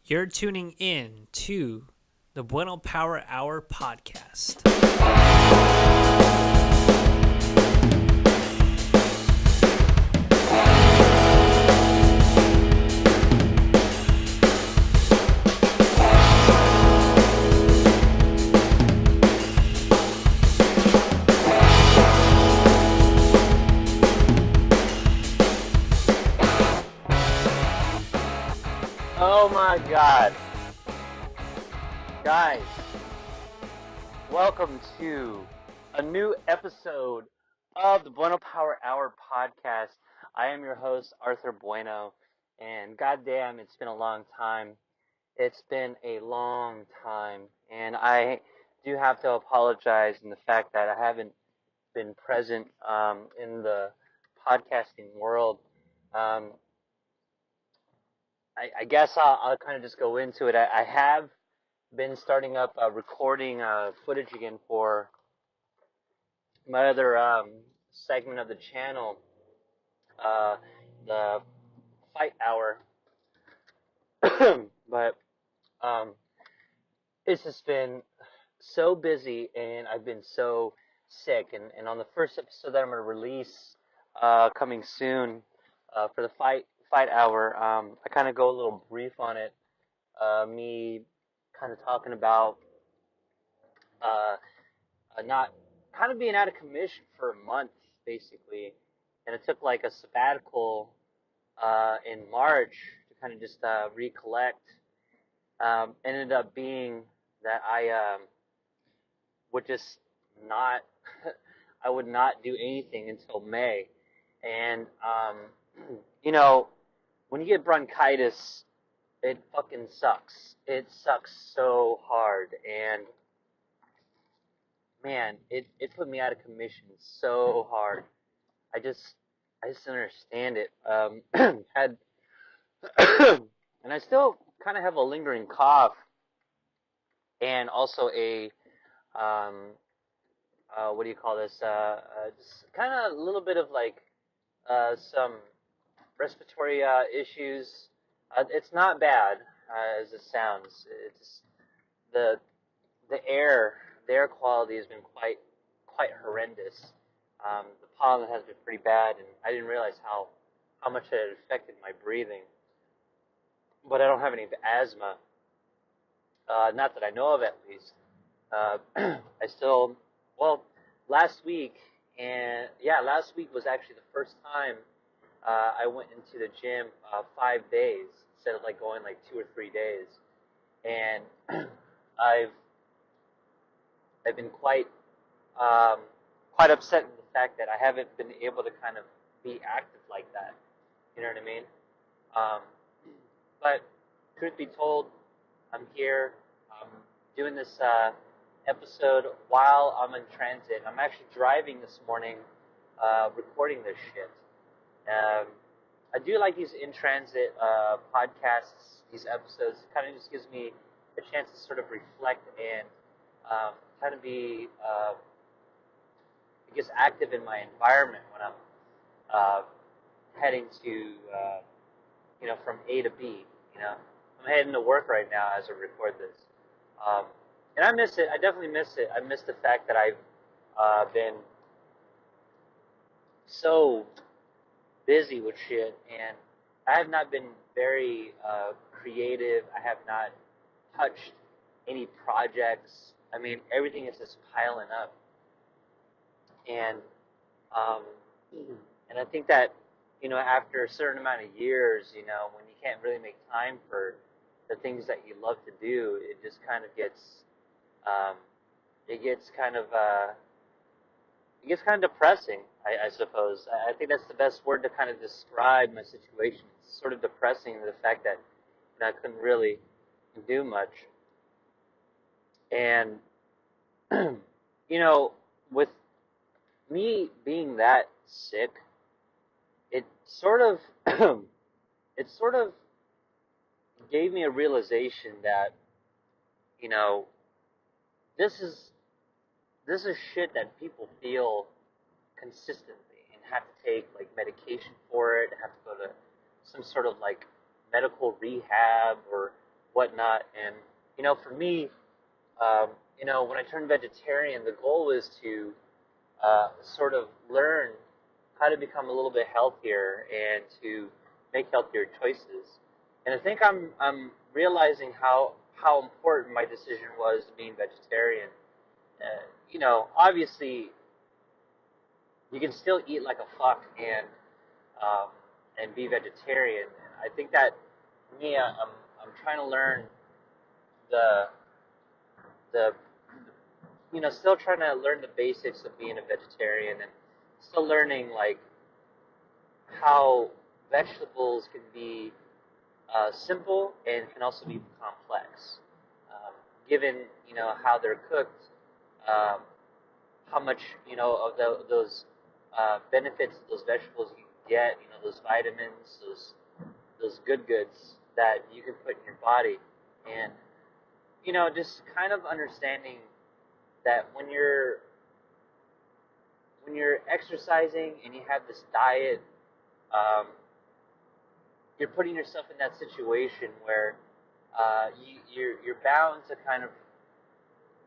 You're tuning in to the Bueno Power Hour podcast. Oh my God. Guys, welcome to a new episode of the Bueno Power Hour podcast. I am your host, Arthur Bueno, and goddamn, it's been a long time. It's been a long time, and I do have to apologize in the fact that I haven't been present in the podcasting world. Um, I guess I'll kind of just go into it. I have been starting up recording footage again for my other segment of the channel, uh, the Fight Hour. But it's just been so busy, and I've been so sick. And on the first episode that I'm going to release coming soon for the Fight Hour, I kind of go a little brief on it. Me kind of talking about not kind of being out of commission for a month, basically. And it took like a sabbatical in March to kind of just recollect. Ended up being that I would just not, I would not do anything until May. And, you know, when you get bronchitis, it fucking sucks. It sucks so hard. And man, it put me out of commission so hard. I just didn't understand it. Had and I still kind of have a lingering cough, and also a what do you call this? Just kind of a little bit of like some respiratory issues. It's not bad as it sounds. It's the the air quality has been quite horrendous. The pollen has been pretty bad, and I didn't realize how much it had affected my breathing. But I don't have any asthma, not that I know of at least. I still, well, last week, and yeah, last week was actually the first time I went into the gym 5 days instead of like going like 2 or 3 days, and I've I've been um, quite upset with the fact that I haven't been able to kind of be active like that. You know what I mean? Um, but truth be told, I'm here. I'm doing this episode while I'm in transit. I'm actually driving this morning, recording this shit. Um, I do like these in transit podcasts, these episodes. It kind of just gives me a chance to sort of reflect and kind of be, I guess, active in my environment when I'm uh, heading to, from A to B. You know, I'm heading to work right now as I record this, and I miss it. I definitely miss it. I miss the fact that I've been so busy with shit, and I have not been very creative. I have not touched any projects. I mean, everything is just piling up, and um, and I think that after a certain amount of years, when you can't really make time for the things that you love to do, it just kind of gets um, it gets kind of depressing, I suppose. I think that's the best word to kind of describe my situation. It's sort of depressing, the fact that I couldn't really do much. And, with me being that sick, it sort of, it sort of gave me a realization that, you know, this is, this is shit that people feel consistently and have to take like medication for it, have to go to some sort of like medical rehab or whatnot. And for me, when I turned vegetarian, the goal was to sort of learn how to become a little bit healthier and to make healthier choices. And I think I'm realizing how important my decision was being vegetarian. Obviously, you can still eat like a fuck um, and be vegetarian. I think that for me, I'm trying to learn the the still trying to learn the basics of being a vegetarian and still learning like how vegetables can be simple and can also be complex, given how they're cooked, um, how much of those benefits of those vegetables you can get, those vitamins, those good goods that you can put in your body, and just kind of understanding that when you're exercising and you have this diet, um, you're putting yourself in that situation where you're bound to kind of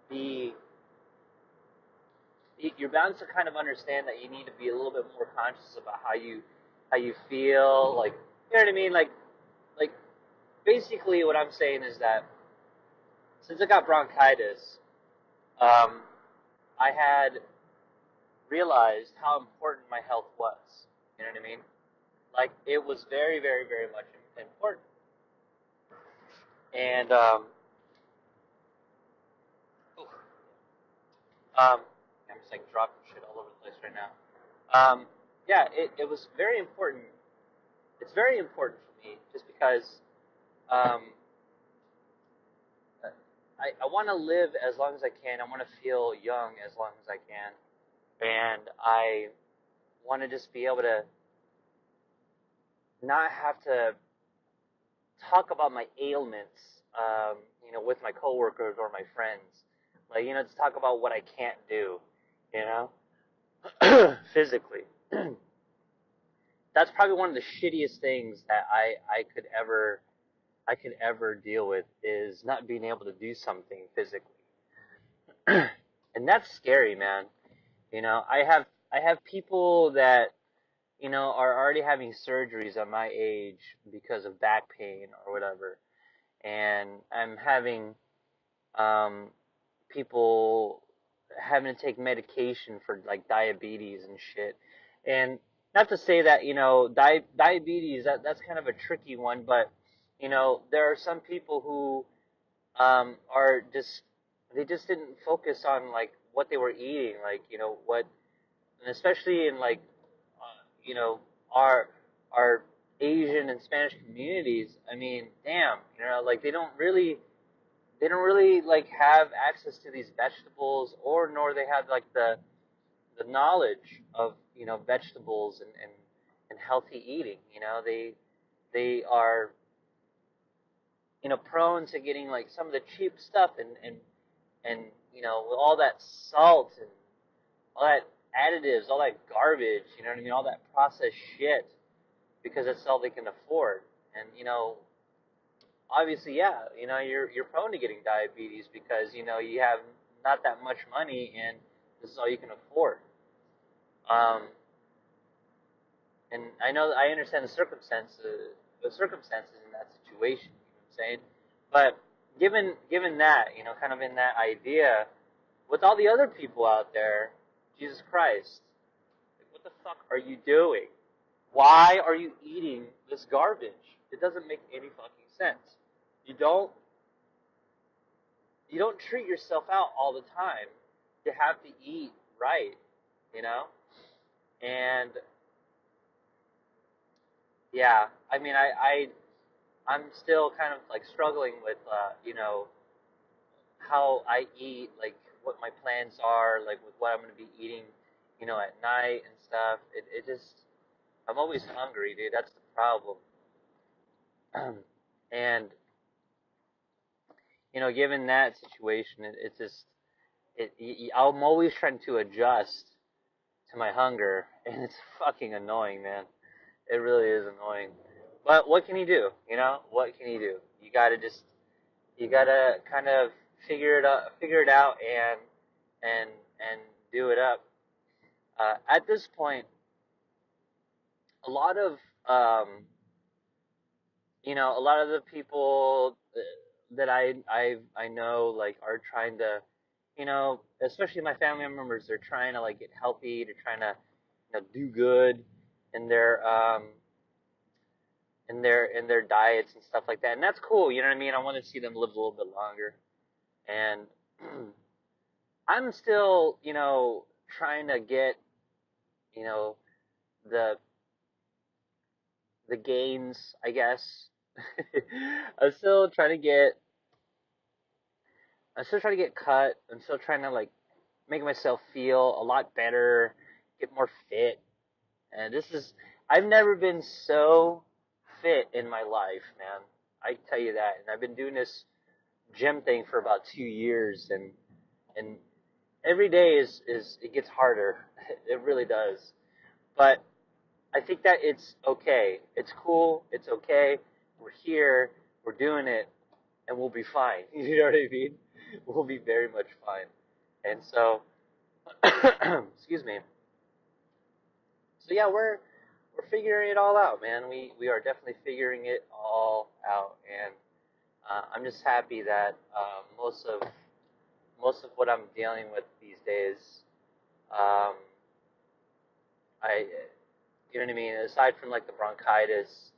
be you're bound to kind of understand that you need to be a little bit more conscious about how you feel, like what I mean, like basically what I'm saying is that since I got bronchitis, um, I had realized how important my health was. You know what I mean? Like it was very, very, very much important. And um, I'm just like dropping shit all over the place right now. Yeah, it was very important. It's very important for me just because um, I want to live as long as I can. I want to feel young as long as I can. And I want to just be able to not have to talk about my ailments, with my coworkers or my friends. Like, just talk about what I can't do, physically. That's probably one of the shittiest things that I could ever deal with is not being able to do something physically. And that's scary, man. I have people that are already having surgeries at my age because of back pain or whatever, and I'm having people having to take medication for like diabetes and shit. And not to say that diabetes that's kind of a tricky one, but there are some people who are just they just didn't focus on like what they were eating, like what, and especially in like you know our Asian and Spanish communities. I mean, damn, like they don't really like have access to these vegetables, or nor they have like the knowledge of vegetables and healthy eating. They are prone to getting like some of the cheap stuff, and with all that salt and all that additives, all that garbage, you know what I mean, all that processed shit, because that's all they can afford. And obviously, yeah, you're prone to getting diabetes because you have not that much money and this is all you can afford. Um, and I understand the circumstances in that situation. You know what I'm saying? But given that, kind of in that idea, with all the other people out there, Jesus Christ, like, what the fuck are you doing? Why are you eating this garbage? It doesn't make any fucking sense. You don't you don't treat yourself out all the time. You have to eat right, you know? And yeah, I mean I'm still kind of like struggling with how I eat, like what my plans are, like with what I'm gonna be eating, at night and stuff. It just I'm always hungry, dude. That's the problem. And given that situation, it's just I'm always trying to adjust to my hunger, and it's fucking annoying, man. It really is annoying. But what can you do? What can you do? You gotta just You gotta kind of figure it out, and and do it up. At this point, a lot of a lot of the people that I know like are trying to, especially my family members, they're trying to like get healthy, they're trying to do good in their diets and stuff like that, and that's cool. You know what I mean? I want to see them live a little bit longer, and I'm still trying to get you know the the gains, I guess. I'm still trying to get I'm still trying to get cut. I'm still trying to like make myself feel a lot better, get more fit. And I've never been so fit in my life, man. I tell you that. And I've been doing this gym thing for about 2 years, and every day is it gets harder. It really does. But I think that it's okay. It's cool. It's okay. We're here. We're doing it, and we'll be fine. You know what I mean? We'll be very much fine. And so, excuse me. So yeah, we're figuring it all out, man. We are definitely figuring it all out, and I'm just happy that most of what I'm dealing with these days, um, I you know what I mean. Aside from like the bronchitis,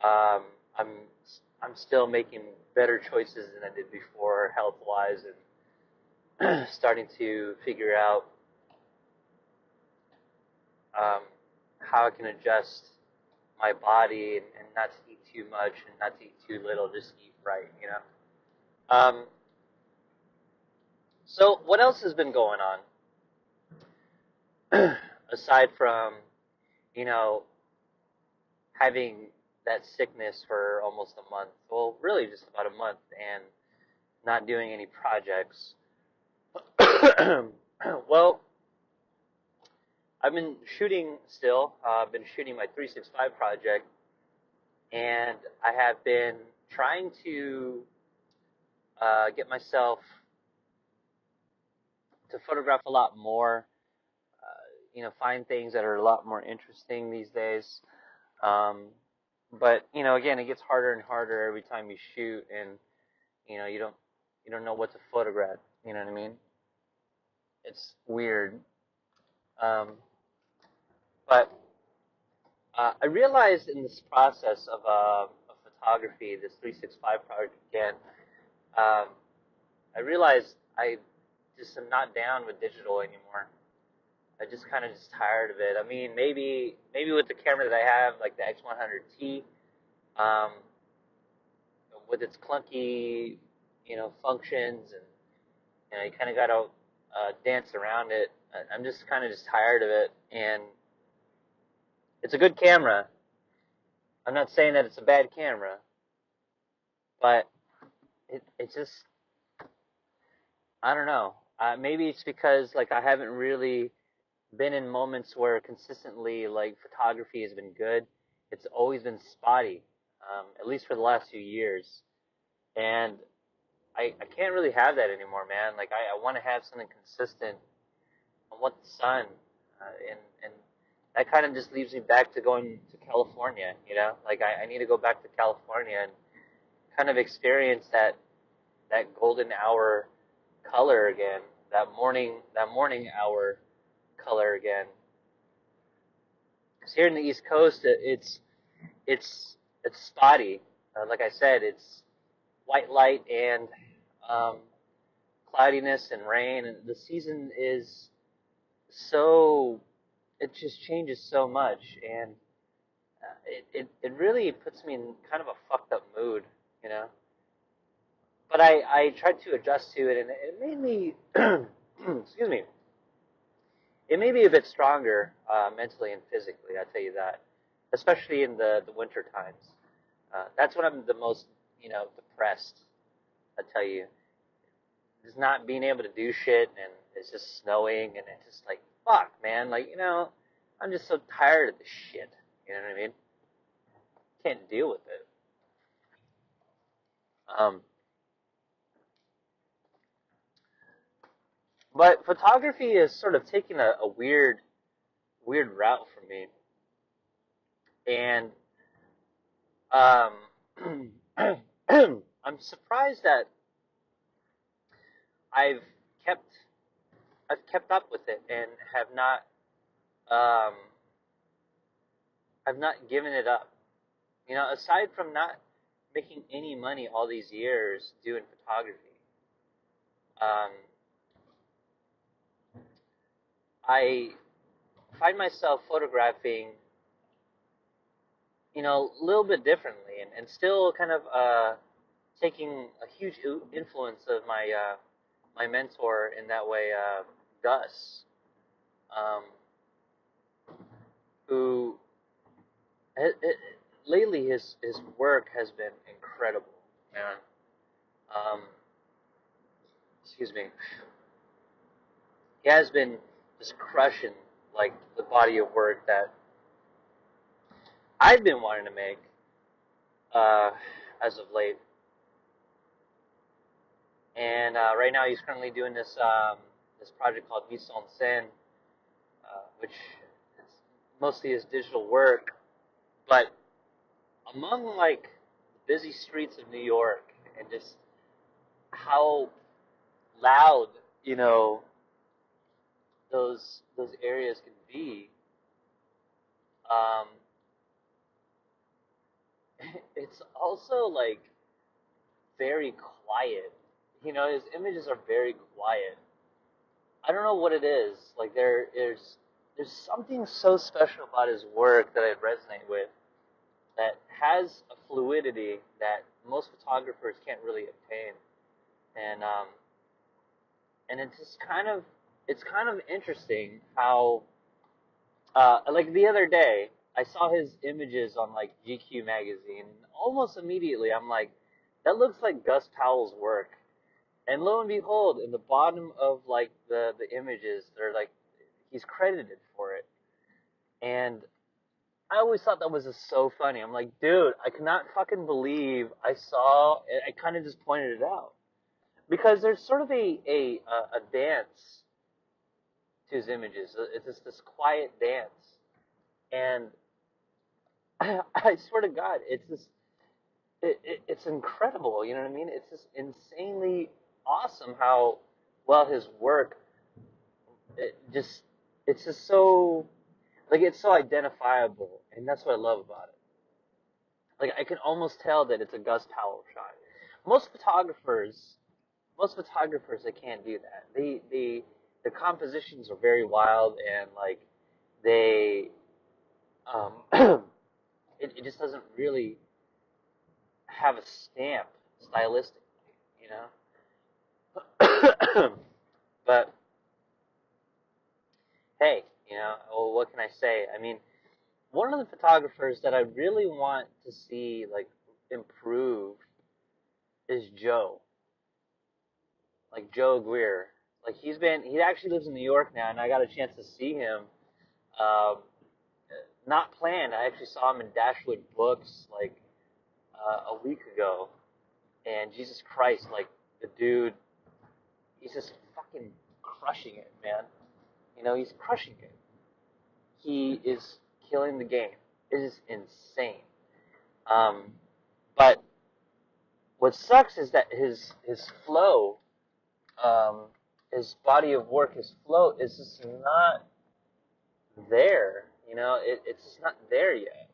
um, I'm I'm still making better choices than I did before, health wise, and starting to figure out um, how I can adjust my body, and not to eat too much and not to eat too little, just eat right, you know. So what else has been going on aside from you know having that sickness for almost a month? Well, really just about a month, and not doing any projects. Well, I've been shooting still. I've been shooting my 365 project, and I have been trying to get myself to photograph a lot more. Find things that are a lot more interesting these days. Um, but again, it gets harder and harder every time you shoot, and you don't know what to photograph. You know what I mean? It's weird. Um, but I realized in this process of photography, this 365 project again, um, I realized I just am not down with digital anymore. I just kind of just tired of it. I mean, maybe with the camera that I have, like the X100T, um, with its clunky, functions, and you kind of got to dance around it. I'm just kind of just tired of it, and it's a good camera. I'm not saying that it's a bad camera, but it's just, I don't know. Maybe it's because like I haven't really been in moments where consistently like photography has been good. It's always been spotty, at least for the last few years, and I can't really have that anymore, man. Like I want to have something consistent. I want the sun, and that kind of just leaves me back to going to California. Like I need to go back to California and kind of experience that golden hour color again, that morning hour color again. 'Cause here in the East Coast, it's it's spotty. Like I said, it's white light and um, cloudiness and rain, and the season is so it just changes so much, and it really puts me in kind of a fucked up mood, you know. But I tried to adjust to it, and it made me excuse me, it made me a bit stronger mentally and physically. I tell you that, especially in the winter times. That's when I'm the most depressed. I tell you, just not being able to do shit, and it's just snowing, and it's just like fuck, man. Like I'm just so tired of this shit. You know what I mean? Can't deal with it. Um, But photography is sort of taking a weird route for me, and um, I'm surprised that I've kept I've kept up with it and um, have not given it up. You know, aside from not making any money all these years doing photography, um, I find myself photographing, a little bit differently, and still kind of taking a huge influence of my mentor in that way, Gus, um, who it, it, lately his work has been incredible, man. Um, excuse me. He has been just crushing like the body of work that I've been wanting to make uh, as of late. And right now he's currently doing this project called Mise en Scène, which is mostly his digital work. But among like the busy streets of New York and just how loud, you know, those areas can be, um, it's also like very quiet. You know, his images are very quiet. I don't know what it is. Like there's something so special about his work that I resonate with, that has a fluidity that most photographers can't really obtain. And it's kind of interesting how like the other day I saw his images on like GQ magazine. Almost immediately I'm like, that looks like Gus Powell's work. And lo and behold, in the bottom of like the images, they're like he's credited for it. And I always thought that was just so funny. I'm like, dude, I cannot fucking believe I saw. I kind of just pointed it out because there's sort of a dance to his images. It's just this quiet dance, and I swear to God, it's incredible. You know what I mean? It's just insanely awesome how well his work. It just it's just so like it's so identifiable, and that's what I love about it. Like I can almost tell that it's a Gus Powell shot. Most photographers, most photographers, they can't do that. The compositions are very wild, and like they it just doesn't really have a stamp stylistically, you know. But hey, well, what can I say? I mean, one of the photographers that I really want to see like improve is Joe, like Joe Greer. Like he actually lives in New York now, and I got a chance to see him. Um, Not planned. I actually saw him in Dashwood Books like a week ago, and Jesus Christ, like the dude, he's just fucking crushing it, man. You know, he's crushing it. He is killing the game. It is insane. Um, but what sucks is that his flow, um, his body of work, his flow is just not there. You know, it's just not there yet,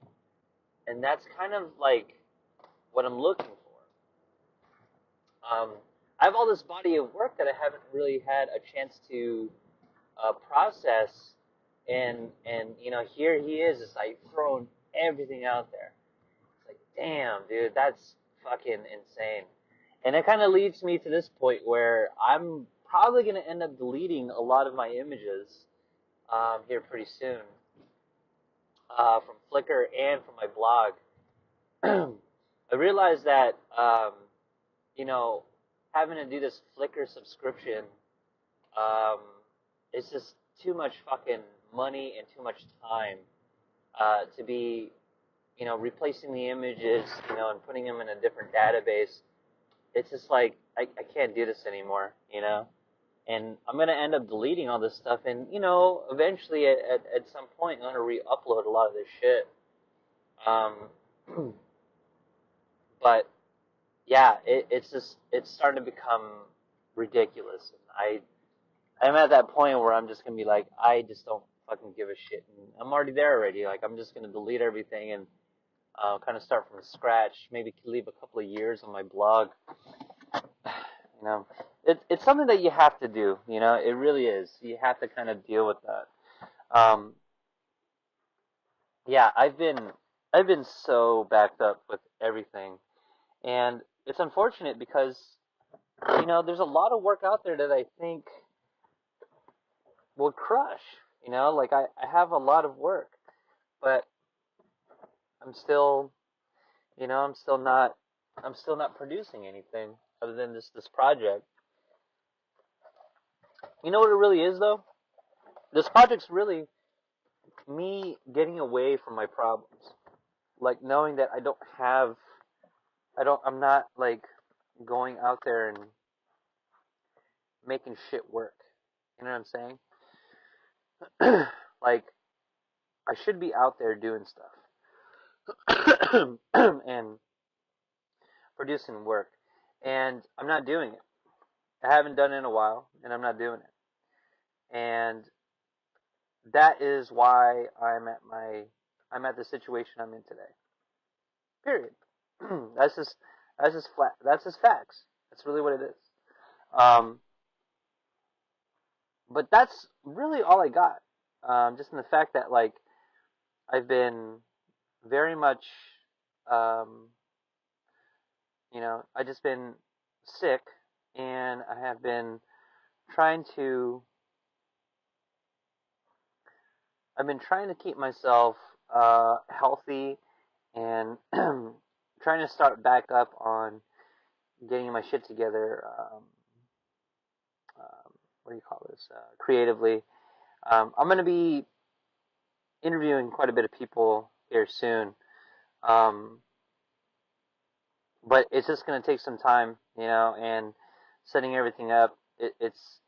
and that's kind of like what I'm looking for. I have all this body of work that I haven't really had a chance to process, and here he is, just like throwing everything out there. It's like, damn, dude, that's fucking insane. And it kind of leads me to this point where I'm probably going to end up deleting a lot of my images here pretty soon from Flickr and from my blog. I realized that, you know, having to do this Flickr subscription, um, it's just too much fucking money and too much time to be, replacing the images, and putting them in a different database. It's just like I can't do this anymore, you know. and I'm gonna end up deleting all this stuff, and eventually at some point I'm gonna re-upload a lot of this shit. Um, but yeah, it's starting to become ridiculous. And I'm at that point where I'm just gonna be like, I just don't fucking give a shit. And I'm already there already. Like, I'm just gonna delete everything and kind of start from scratch. Maybe leave a couple of years on my blog. You know, it's something that you have to do. It really is. You have to kind of deal with that. Yeah, I've been so backed up with everything, and it's unfortunate because there's a lot of work out there that I think will crush. Like I have a lot of work, but I'm still, I'm still not producing anything other than this project. You know what it really is though? This project's really me getting away from my problems. Like knowing that I'm not like going out there and making shit work. You know what I'm saying? Like I should be out there doing stuff and producing work, and I'm not doing it. I haven't done it in a while, and I'm not doing it. And that is why I'm at the situation I'm in today. Period. that's just flat. That's just facts. That's really what it is. Um, but that's really all I got. Just in the fact that like I've been very much, um, I just been sick, and I have been trying to. I've been trying to keep myself healthy and trying to start back up on getting my shit together. What do you call this? Creatively. I'm going to be interviewing quite a bit of people here soon. Um, but it's just going to take some time, and setting everything up. It's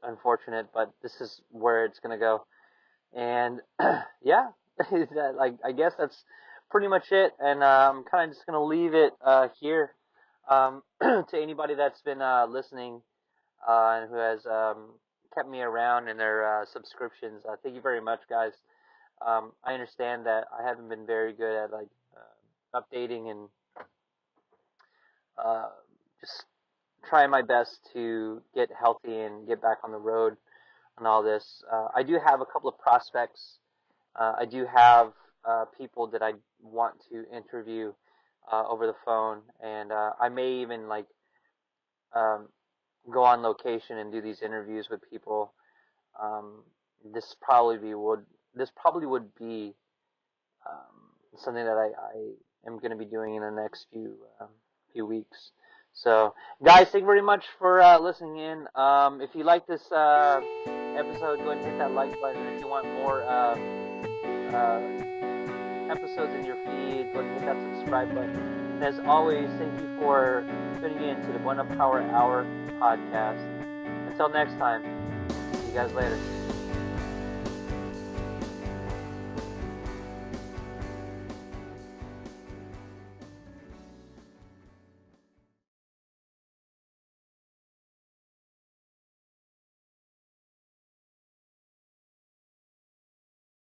unfortunate, but this is where it's going to go. And yeah, like I guess that's pretty much it. And I'm kind of just going to leave it here to anybody that's been listening and who has kept me around in their subscriptions. Thank you very much, guys. I understand that I haven't been very good at like updating and uh, just trying my best to get healthy and get back on the road and all this. I do have a couple of prospects. I do have people that I want to interview over the phone, and I may even like um, go on location and do these interviews with people. Um, this probably would be something that I am going to be doing in the next few weeks. So, guys, thank you very much for listening in. If you like this episode, go ahead and hit that like button. If you want more episodes in your feed, go ahead and hit that subscribe button. And as always, thank you for tuning in to the Bueno Power Hour podcast. Until next time, see you guys later.